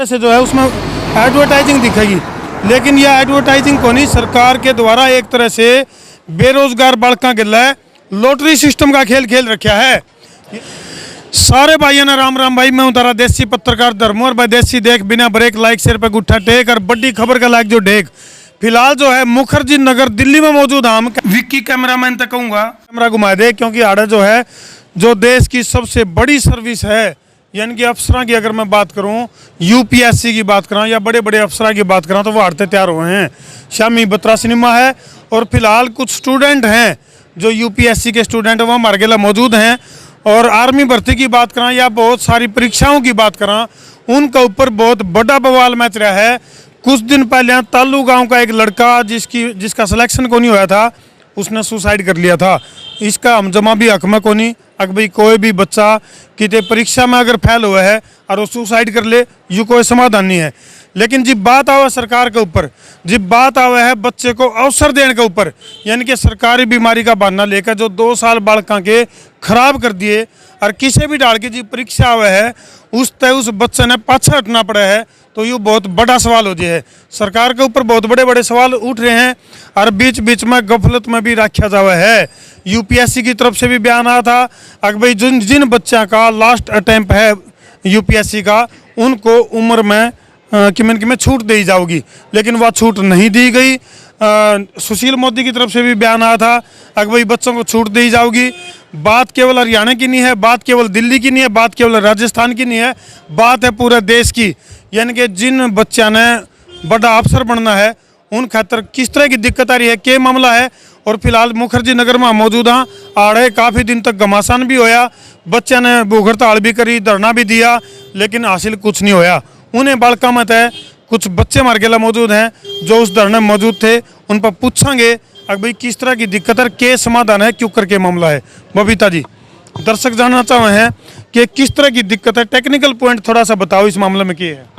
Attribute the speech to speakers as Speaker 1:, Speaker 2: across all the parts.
Speaker 1: से जो है उसमें एडवर्टाइजिंग दिखेगी, लेकिन यह एडवर्टाइजिंग को नहीं, सरकार के द्वारा एक तरह से बेरोजगार बालका के लिए लॉटरी सिस्टम का खेल खेल रखा है। सारे भाइयों ने राम राम भाई, मैं हूं तारा देसी पत्रकार धर्मोर भाई देसी देख बिना ब्रेक लाइक सिर पे गुट्ठा टेक और बड़ी खबर का लाइक जो डेक। फिलहाल जो है मुखर्जी नगर दिल्ली में मौजूद हम विक्की कैमरामैन तक कहूँगा कैमरा घुमा दे, क्योंकि आड़ा जो है जो देश की सबसे बड़ी सर्विस है, यानी कि अफसरों की अगर मैं बात करूं, यूपीएससी की बात करूं या बड़े बड़े अफसरों की बात करूं, तो वो हाड़ते तैयार हुए हैं। शामी बत्रा सिनेमा है और फिलहाल कुछ स्टूडेंट हैं जो यूपीएससी के स्टूडेंट वो हमारे गेला मौजूद हैं। और आर्मी भर्ती की बात करें या बहुत सारी परीक्षाओं की बात करें, उनका ऊपर बहुत बड़ा बवाल मच रहा है। कुछ दिन पहले तालू गाँव का एक लड़का जिसका सिलेक्शन को नहीं होया था, उसने सुसाइड कर लिया था। इसका हम जमा भी हक में को नहीं, अगर भाई कोई भी बच्चा किसी परीक्षा में अगर फेल हुआ है और वो सुसाइड कर ले, ये कोई समाधान नहीं है। लेकिन जब बात आवे सरकार के ऊपर, जब बात आवे है बच्चे को अवसर देने के ऊपर, यानी कि सरकारी बीमारी का बहाना लेकर जो 2 साल बालका के खराब कर दिए और किसी भी डाल के जी परीक्षा आवे है उस बच्चे ने पाछा हटना पड़ा है, तो ये बहुत बड़ा सवाल हो गया है। सरकार के ऊपर बहुत बड़े बड़े सवाल उठ रहे हैं और बीच बीच में गफलत में भी रखा जावा है। यूपीएससी की तरफ से भी बयान आया था अगर भाई जिन बच्चों का लास्ट अटेम्प्ट है यूपीएससी का, उनको उम्र में कि छूट दी जाओगी, लेकिन वह छूट नहीं दी गई। सुशील मोदी की तरफ से भी बयान आया था अगर भाई बच्चों को छूट दी जाओगी। बात केवल हरियाणा की नहीं है, बात केवल दिल्ली की नहीं है, बात केवल राजस्थान की नहीं है, बात है पूरे देश की। यानी कि जिन बच्चा ने बड़ा अफसर बनना है उन खातर किस तरह की दिक्कत आ रही है, क्या मामला है। और फिलहाल मुखर्जी नगर में मौजूद हाँ, आड़े काफ़ी दिन तक घमासान भी होया, बच्चा ने भूख हड़ताल भी करी, धरना भी दिया, लेकिन हासिल कुछ नहीं होया। उन्हें बालका मत है, कुछ बच्चे हमारे गेला मौजूद हैं जो उस धरने में मौजूद थे, उन पर पूछेंगे अगर भाई किस तरह की दिक्कत है, क्या समाधान है, क्यों करके मामला है। बबीता जी, दर्शक जानना चाहे हैं कि किस तरह की दिक्कत है, टेक्निकल पॉइंट थोड़ा सा बताओ इस मामले में क्या है।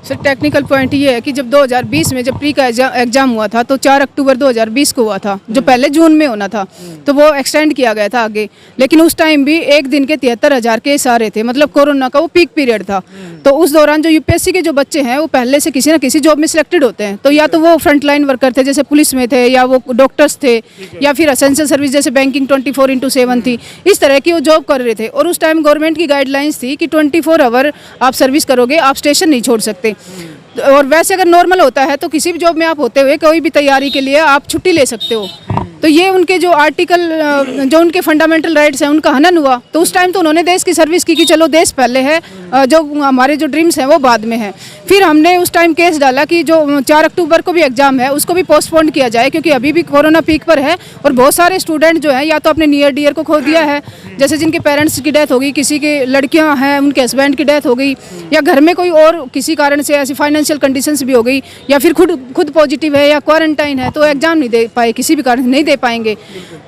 Speaker 2: सर टेक्निकल पॉइंट ये है कि जब 2020 में जब प्री का एग्जाम हुआ था तो 4 अक्टूबर 2020 को हुआ था, जो पहले जून में होना था, तो वो एक्सटेंड किया गया था आगे। लेकिन उस टाइम भी एक दिन के 73,000 केस आ रहे थे, मतलब कोरोना का वो पीक पीरियड था। तो उस दौरान जो यूपीएससी के जो बच्चे हैं वो पहले से किसी न किसी जॉब में सिलेक्टेड होते हैं, तो या तो वो फ्रंट लाइन वर्कर थे जैसे पुलिस में थे, या वो डॉक्टर्स थे, या फिर एसेंशियल सर्विस जैसे बैंकिंग 24/7 थी, इस तरह की वो जॉब कर रहे थे। और उस टाइम गवर्नमेंट की गाइडलाइंस थी कि 24 आवर आप सर्विस करोगे, आप स्टेशन नहीं छोड़ सकते। और वैसे अगर नॉर्मल होता है तो किसी भी जॉब में आप होते हुए कोई भी तैयारी के लिए आप छुट्टी ले सकते हो। तो ये उनके जो आर्टिकल जो उनके फंडामेंटल राइट्स हैं उनका हनन हुआ। तो उस टाइम तो उन्होंने देश की सर्विस की कि चलो देश पहले है, जो हमारे जो ड्रीम्स हैं वो बाद में है। फिर हमने उस टाइम केस डाला कि जो 4 अक्टूबर को भी एग्जाम है उसको भी पोस्टपोन किया जाए, क्योंकि अभी भी कोरोना पीक पर है और बहुत सारे स्टूडेंट जो हैं या तो अपने नियर डियर को खो दिया है, जैसे जिनके पेरेंट्स की डेथ हो गई, किसी के लड़कियां हैं उनके हस्बैंड की डेथ हो गई, या घर में कोई और किसी कारण से ऐसी फाइनेंशियल कंडीशंस भी हो गई, या फिर खुद पॉजिटिव है या क्वारंटाइन है, तो एग्जाम नहीं दे पाए, किसी भी कारण नहीं दे पाएंगे।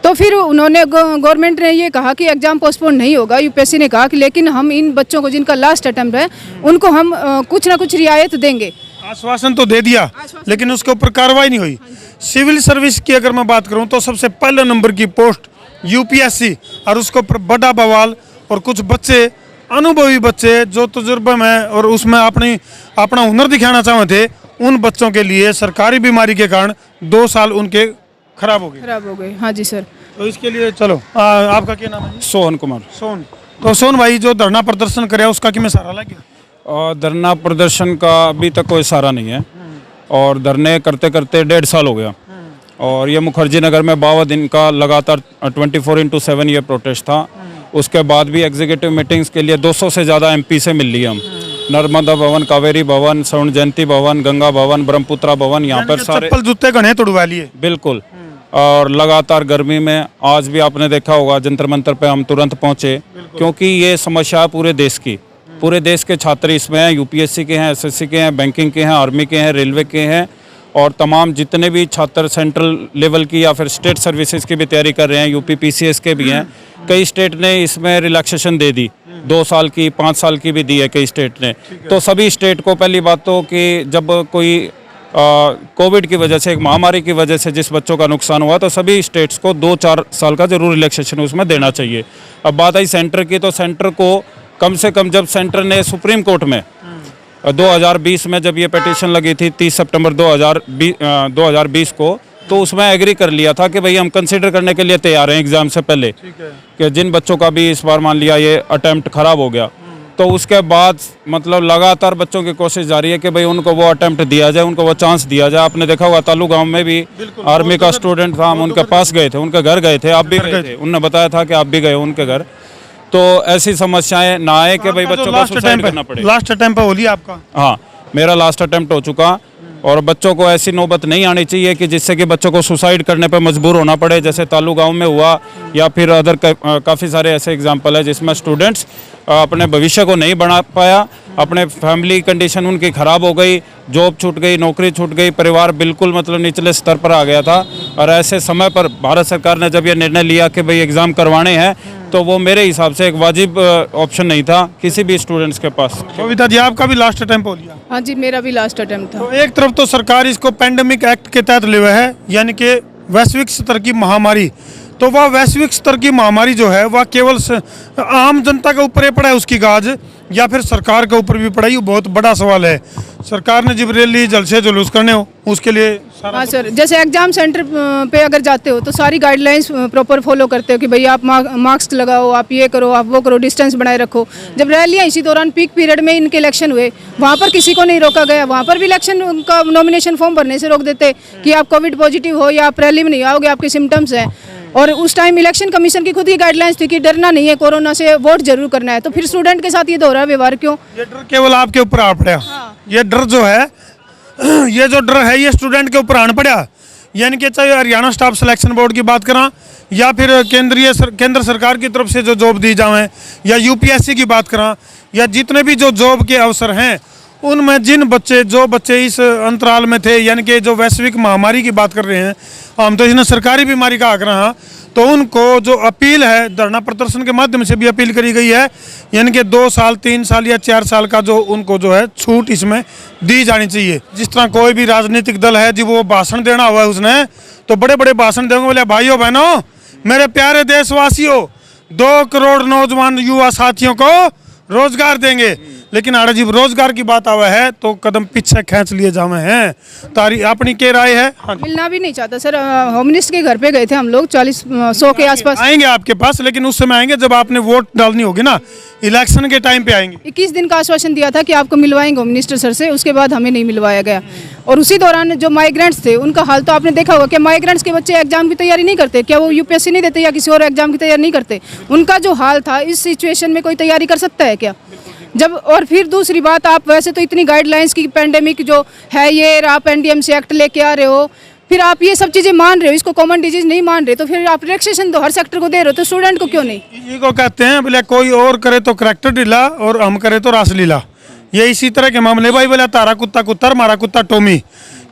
Speaker 2: तो फिर उन्होंने गवर्नमेंट ने ये कहा कि एग्जाम पोस्टपोन नहीं होगा। यूपीएससी ने कहा कि लेकिन हम इन बच्चों को जिनका लास्ट अटेम्प्ट है उनको हम कुछ ना कुछ रियायत देंगे।
Speaker 1: आश्वासन तो दे दिया, लेकिन उसके ऊपर कार्रवाई नहीं हुई। सिविल सर्विस की अगर मैं बात करूं तो सबसे पहले नंबर की पोस्ट यूपीएससी, और उसके ऊपर बड़ा बवाल। और कुछ बच्चे, अनुभवी बच्चे जो तजुर्बे में और उसमें अपना हुनर दिखाना चाहते थे, उन बच्चों के लिए सरकारी बीमारी के कारण 2 साल उनके खराब हो गए। हाँ जी सर। तो इसके लिए चलो आपका क्या नाम है?
Speaker 3: सोहन कुमार।
Speaker 1: सोहन, तो सोहन भाई जो धरना प्रदर्शन करे उसका कि मैं सहारा लग गया?
Speaker 3: धरना प्रदर्शन का अभी तक कोई सहारा नहीं है, और धरने करते करते 1.5 साल हो गया। और ये मुखर्जी नगर में 52 दिन का लगातार 24/7 ये प्रोटेस्ट था। उसके बाद भी एग्जीक्यूटिव मीटिंग्स के लिए 200 से ज़्यादा एमपी से मिल लिए हम। नर्मदा भवन, कावेरी भवन, स्वर्ण जयंती भवन, गंगा भवन, ब्रह्मपुत्रा भवन, यहाँ पर सारे
Speaker 1: चप्पल जूते गणे तोड़वा लिए।
Speaker 3: बिल्कुल। और लगातार गर्मी में आज भी आपने देखा होगा जंतर मंतर पे हम तुरंत पहुंचे, क्योंकि ये समस्या है पूरे देश की। पूरे देश के छात्र इसमें हैं, यूपीएससी के हैं, एसएससी के हैं, बैंकिंग के हैं, आर्मी के हैं, रेलवे के हैं, और तमाम जितने भी छात्र सेंट्रल लेवल की या फिर स्टेट सर्विसेज की भी तैयारी कर रहे हैं, यूपी पीसीएस के भी हैं। कई स्टेट ने इसमें रिलैक्सेशन दे दी, 2 साल की, 5 साल की भी दी है कई स्टेट ने। तो सभी स्टेट को पहली बात तो कि जब कोई कोविड की वजह से, एक महामारी की वजह से जिस बच्चों का नुकसान हुआ, तो सभी स्टेट्स को 2-4 साल का जरूर रिलैक्सेशन उसमें देना चाहिए। अब बात आई सेंटर की, तो सेंटर को कम से कम, जब सेंटर ने सुप्रीम कोर्ट में 2020 में जब ये पिटीशन लगी थी 30 सितंबर 2020 को, तो उसमें एग्री कर लिया था कि भाई हम कंसिडर करने के लिए तैयार हैं एग्ज़ाम से पहले, कि जिन बच्चों का भी इस बार मान लिया ये अटेम्प्ट ख़राब हो गया, तो उसके बाद मतलब लगातार बच्चों की कोशिश जारी है कि भाई उनको वो अटेम्प्ट दिया जाए, उनको वो चांस दिया जाए। आपने देखा होगा तालू गांव में भी आर्मी का स्टूडेंट था, हम उनके पास गए थे, उनके घर गए थे, आप भी गए थे, उन्होंने बताया था कि आप भी गए उनके घर। तो ऐसी समस्याएं ना आए कि भाई बच्चों को सुसाइड करना पड़े।
Speaker 1: लास्ट अटेम्प्ट हो लिया आपका?
Speaker 3: हाँ, मेरा लास्ट अटेम्प्ट हो चुका, और बच्चों को ऐसी नौबत नहीं आनी चाहिए कि जिससे कि बच्चों को सुसाइड करने पर मजबूर होना पड़े, जैसे तालू गांव में हुआ, या फिर अदर काफ़ी सारे ऐसे एग्जाम्पल है जिसमें स्टूडेंट्स अपने भविष्य को नहीं बना पाया, अपने फैमिली कंडीशन उनकी ख़राब हो गई, जॉब छूट गई, नौकरी छूट गई, परिवार बिल्कुल मतलब निचले स्तर पर आ गया था। और ऐसे समय पर भारत सरकार ने जब ये निर्णय लिया कि भाई एग्ज़ाम करवाने हैं, तो वो मेरे हिसाब से एक वाजिब ऑप्शन नहीं था किसी भी स्टूडेंट्स के पास।
Speaker 1: कविता जी, आपका भी लास्ट अटेम्प्ट हो लिया?
Speaker 2: हाँ जी, मेरा भी लास्ट अटेम्प्ट था।
Speaker 1: तो एक तरफ तो सरकार इसको पेंडेमिक एक्ट के तहत ले हुए है, यानी कि वैश्विक स्तर की महामारी। तो वह वैश्विक स्तर की महामारी जो है वह केवल आम जनता के ऊपर ही पड़ा है उसकी गाज, या फिर सरकार के ऊपर भी पड़ा, ये बहुत बड़ा सवाल है। सरकार ने जब रैली जलसे जुलूस करने हो उसके लिए सारा
Speaker 2: हाँ सर, जैसे एग्जाम सेंटर पे अगर जाते हो तो सारी गाइडलाइंस प्रॉपर फॉलो करते हो कि भाई आप मास्क लगाओ, आप ये करो, आप वो करो, डिस्टेंस बनाए रखो। जब रैलियाँ इसी दौरान पीक पीरियड में इनके इलेक्शन हुए, वहाँ पर किसी को नहीं रोका गया, वहाँ पर भी इलेक्शन का नॉमिनेशन फॉर्म भरने से रोक देते कि आप कोविड पॉजिटिव हो या आप रैली में नहीं आओगे, आपके सिम्टम्स हैं। और उस टाइम इलेक्शन कमीशन की खुद ही गाइडलाइंस थी कि डरना नहीं है कोरोना से, वोट जरूर करना है। तो फिर स्टूडेंट के साथ ये दोहरा व्यवहार क्यों?
Speaker 1: ये डर केवल आपके ऊपर आ पड़ा। ये डर जो है, ये जो डर है ये स्टूडेंट के ऊपर आन पड़ा। यानी कि चाहे हरियाणा स्टाफ सिलेक्शन बोर्ड की बात करा, या फिर केंद्र सरकार की तरफ से जो जॉब दी जाए, या यूपीएससी की बात करा, या जितने भी जो जॉब के अवसर हैं, उनमें जो बच्चे इस अंतराल में थे, यानी कि जो वैश्विक महामारी की बात कर रहे हैं, हम तो इसने सरकारी बीमारी का आग्रह हाँ, तो उनको जो अपील है धरना प्रदर्शन के माध्यम से भी अपील करी गई है, यानी कि 2 साल 3 साल या 4 साल का जो उनको जो है छूट इसमें दी जानी चाहिए। जिस तरह कोई भी राजनीतिक दल है जी वो भाषण देना हुआ है उसने, तो बड़े बड़े भाषण देंगे, बोले भाइयों बहनों मेरे प्यारे देशवासियों 2 करोड़ नौजवान युवा साथियों को रोजगार देंगे, लेकिन आड़ा जी रोजगार की बात आवा है तो कदम पीछे खींच लिए जावे हैं। तारी अपनी क्या राय है? हाँ,
Speaker 2: मिलना भी नहीं चाहता सर। होम मिनिस्टर के घर पे गए थे हम लोग, 40-100 के आसपास।
Speaker 1: आएंगे आपके पास, लेकिन उस समय आएंगे जब आपने वोट डालनी होगी ना, इलेक्शन के टाइम पे आएंगे।
Speaker 2: 21 दिन का आश्वासन दिया था कि आपको मिलवाएंगे होम मिनिस्टर सर से, उसके बाद हमें नहीं मिलवाया गया। और उसी दौरान जो माइग्रेंट्स थे उनका हाल तो आपने देखा होगा कि माइग्रेंट्स के बच्चे एग्जाम की तैयारी नहीं करते क्या? वो यूपीएससी नहीं देते या किसी और एग्जाम की तैयारी नहीं करते? उनका जो हाल था, इस सिचुएशन में कोई तैयारी कर सकता है क्या? जब और फिर दूसरी बात, आप वैसे तो इतनी गाइडलाइंस की पेंडेमिक जो है ये, आप एनडीएमसी एक्ट लेके आ रहे हो, फिर आप ये सब चीज़ें मान रहे हो, इसको कॉमन डिजीज नहीं मान रहे, तो फिर आप रिलैक्सेशन तो हर सेक्टर को दे रहे हो, तो स्टूडेंट को क्यों नहीं?
Speaker 1: इसी को कहते हैं बोले कोई और करे तो करैक्टर ढीला और हम करे तो रासलीला। ये इसी तरह के मामले भाई, बोले तारा कुत्ता कुत्तर मारा कुत्ता टोमी।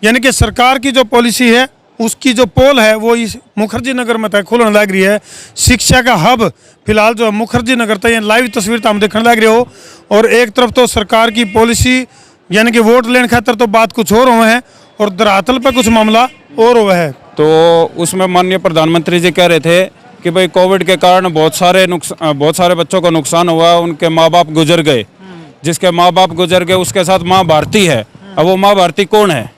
Speaker 1: यानी कि सरकार की जो पॉलिसी है उसकी जो पोल है वो इस मुखर्जी नगर में तय खुलने लग रही है। शिक्षा का हब फिलहाल जो मुखर्जी नगर तय लाइव तस्वीर तो हम देखने लग रहे हो। और एक तरफ तो सरकार की पॉलिसी यानी कि वोट लेने खातर तो बात कुछ और हुए हैं, और धरातल पे कुछ मामला और हुआ है।
Speaker 3: तो उसमें माननीय प्रधानमंत्री जी कह रहे थे कि भाई कोविड के कारण बहुत सारे बच्चों को नुकसान हुआ, उनके माँ बाप गुजर गए। जिसके माँ बाप गुजर गए उसके साथ माँ भारती है। अब वो माँ भारती कौन है?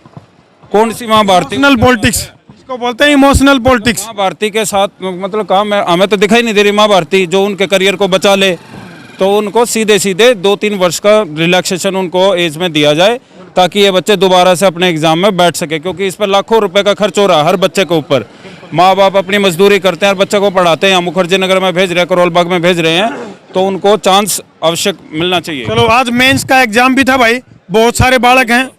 Speaker 3: कौन सी माँ भारती?
Speaker 1: इमोशनल पॉलिटिक्स इसको बोलते हैं, इमोशनल पॉलिटिक्स।
Speaker 3: माँ भारती के साथ मतलब काम है, हमें तो दिखाई नहीं दे रही माँ भारती जो उनके करियर को बचा ले। तो उनको सीधे 2-3 वर्ष का रिलैक्सेशन उनको एज में दिया जाए, ताकि ये बच्चे दोबारा से अपने एग्जाम में बैठ सके, क्योंकि इस पर लाखों रुपए का खर्च हो रहा है हर बच्चे के ऊपर। माँ बाप अपनी मजदूरी करते हैं, हर बच्चे को पढ़ाते हैं, मुखर्जी नगर में भेज रहे हैं, करोल बाग में भेज रहे हैं, तो उनको चांस आवश्यक मिलना चाहिए।
Speaker 1: चलो, आज मेंस का एग्जाम भी था भाई, बहुत सारे बालक हैं,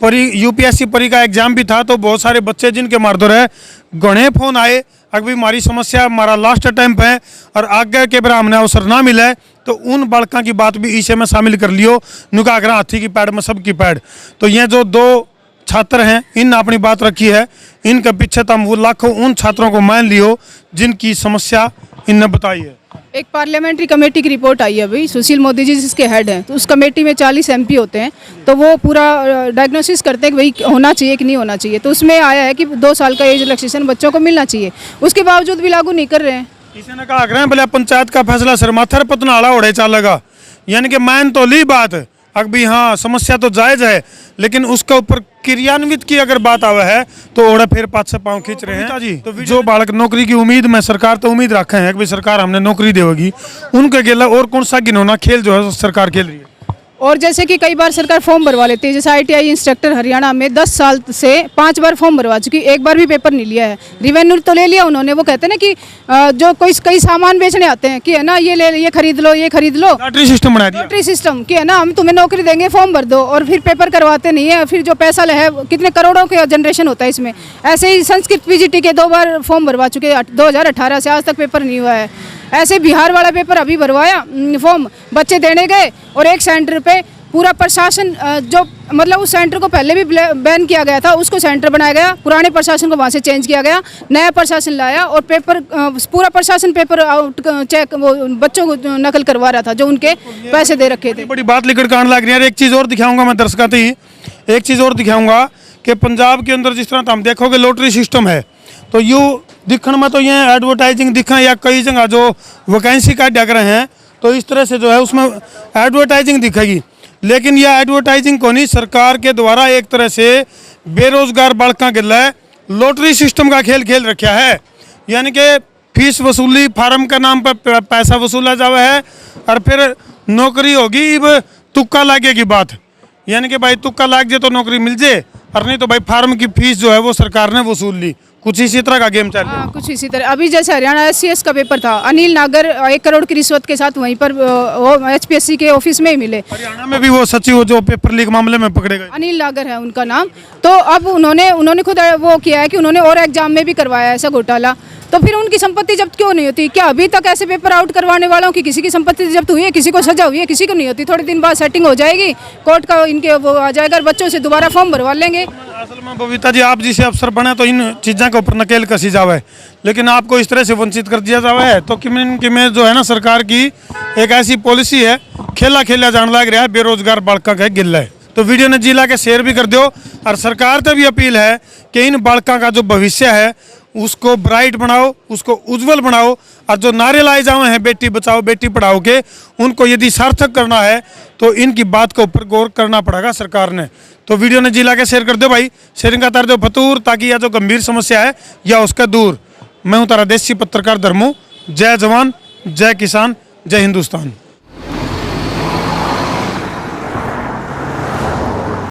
Speaker 1: यूपीएससी परी का एग्जाम भी था, तो बहुत सारे बच्चे जिनके मारदोर है गणे फोन आए, अभी हमारी समस्या हमारा लास्ट अटेम्प्ट है और आगे के बार हमने अवसर ना मिला है, तो उन बालकों की बात भी इसे में शामिल कर लियो। नुकाग्रा हाथी की पैड में सबकी पैड। तो ये जो 2 छात्र हैं इनने अपनी बात रखी है, इनके पीछे तो हम वो लाखों उन छात्रों को मान लियो जिनकी समस्या इनने बताई है।
Speaker 2: एक पार्लियामेंट्री कमेटी की रिपोर्ट आई है अभी, सुशील मोदी जी जिसके हेड हैं, तो उस कमेटी में 40 एमपी होते हैं, तो वो पूरा डायग्नोसिस करते हैं कि भाई होना चाहिए कि नहीं होना चाहिए। तो उसमें आया है कि 2 साल का एज रिलैक्सेशन बच्चों को मिलना चाहिए, उसके बावजूद भी लागू नहीं कर रहे हैं।
Speaker 1: किसी ने कहा आग्रह भले पंचायत का फैसला सिर माथर पतना आड़ा ओढ़े चलेगा, यानी कि मान तो ली बात, अभी हाँ समस्या तो जायज है, लेकिन उसका ऊपर क्रियान्वित की अगर बात आवे है तो ओड़ा फिर पाँच से पाँव खींच रहे हैं जी। तो जो बालक नौकरी की उम्मीद में सरकार तो उम्मीद रखे हैं कि भाई सरकार हमने नौकरी देगी, उनके गेला और कौन सा गिनौना खेल जो है सरकार खेल रही है।
Speaker 2: और जैसे कि कई बार सरकार फॉर्म भरवा लेती है, जैसे ITI इंस्ट्रक्टर हरियाणा में 10 साल से 5 बार फॉर्म भरवा चुकी, एक बार भी पेपर नहीं लिया है। रिवेन्यू तो ले लिया उन्होंने, वो कहते हैं ना कि जो कोई कई सामान बेचने आते हैं कि है ना ये ले ये खरीद लो ये खरीद लो,
Speaker 1: लॉटरी सिस्टम बना दिया।
Speaker 2: लॉटरी सिस्टम कि है ना हम तुम्हें नौकरी देंगे फॉर्म भर दो, और फिर पेपर करवाते नहीं है, फिर जो पैसा है कितने करोड़ों के जनरेशन होता है इसमें। ऐसे ही संस्कृत PGT के 2 बार फॉर्म भरवा चुके, 2018 से आज तक पेपर नहीं हुआ है। ऐसे बिहार वाला पेपर अभी भरवाया फॉर्म, बच्चे देने गए और एक सेंटर पे पूरा प्रशासन जो मतलब उस सेंटर को पहले भी बैन किया गया था, उसको सेंटर बनाया गया, पुराने प्रशासन को वहाँ से चेंज किया गया, नया प्रशासन लाया और पेपर पूरा प्रशासन पेपर आउट चेक वो बच्चों को नकल करवा रहा था जो उनके पैसे दे रखे थे।
Speaker 1: बड़ी बात लेकर कान लग रही है। एक चीज़ और दिखाऊंगा मैं दर्शकों ही, एक चीज़ और दिखाऊंगा कि पंजाब के अंदर जिस तरह हम देखोगे लॉटरी सिस्टम है, तो यूँ दिखने में तो ये एडवर्टाइजिंग दिखा या कई जगह जो वैकेंसी का डग रहे हैं तो इस तरह से जो है उसमें एडवर्टाइजिंग दिखेगी, लेकिन यह एडवर्टाइजिंग को नहीं, सरकार के द्वारा एक तरह से बेरोजगार बालका के लिए लॉटरी सिस्टम का खेल खेल रखा है। यानी कि फीस वसूली, फार्म का नाम पर पैसा वसूला जावा है और फिर नौकरी होगी, अब तुक्का लागेगी बात, यानी कि भाई तुक्का लाग जाए तो नौकरी मिल जाए, और नहीं तो भाई फार्म की फीस जो है वो सरकार ने वसूल ली। कुछ इसी तरह का गेम चल रहा है।
Speaker 2: कुछ इसी तरह अभी जैसे हरियाणा SCS का पेपर था, अनिल नागर 1 करोड़ की रिश्वत के साथ वहीं पर वो HPSC के ऑफिस में ही मिले।
Speaker 1: हरियाणा में भी वो सचिव जो पेपर लीक मामले में पकड़े गए,
Speaker 2: अनिल नागर है उनका नाम। तो अब उन्होंने खुद वो किया है कि उन्होंने और एग्जाम में भी करवाया ऐसा घोटाला, तो फिर उनकी संपत्ति जब्त क्यों नहीं होती? क्या अभी तक ऐसे पेपर आउट करवाने वालों की किसी की संपत्ति जब्त हुई है? किसी को सजा हुई है? किसी को नहीं होती। थोड़े दिन बाद सेटिंग हो जाएगी, कोर्ट का इनके वो आ जाएगा, बच्चों से दोबारा फॉर्म भरवा लेंगे।
Speaker 1: असल में बबीता जी आप जिसे अफसर बने तो इन चीज़ों के ऊपर नकेल कसी जावे, लेकिन आपको इस तरह से वंचित कर दिया जावा है। तो किमें जो है ना सरकार की एक ऐसी पॉलिसी है, खेला खेला जान लग रहा है बेरोजगार बालका का गिल्ला है। तो वीडियो ने जिला के शेयर भी कर दो, और सरकार से भी अपील है कि इन बालका का जो भविष्य है उसको ब्राइट बनाओ, उसको उज्जवल बनाओ, और जो नारे लाए जाए हैं बेटी बचाओ बेटी पढ़ाओ के, उनको यदि सार्थक करना है तो इनकी बात के ऊपर गौर करना पड़ेगा सरकार ने। तो वीडियो ने जिला के शेयर कर दो भाई, शेयरिंग का तार दो फतूर, ताकि यह जो गंभीर समस्या है या उसका दूर। मैं हूँ तारा देसी पत्रकार धर्मू। जय जवान, जय किसान, जय हिंदुस्तान।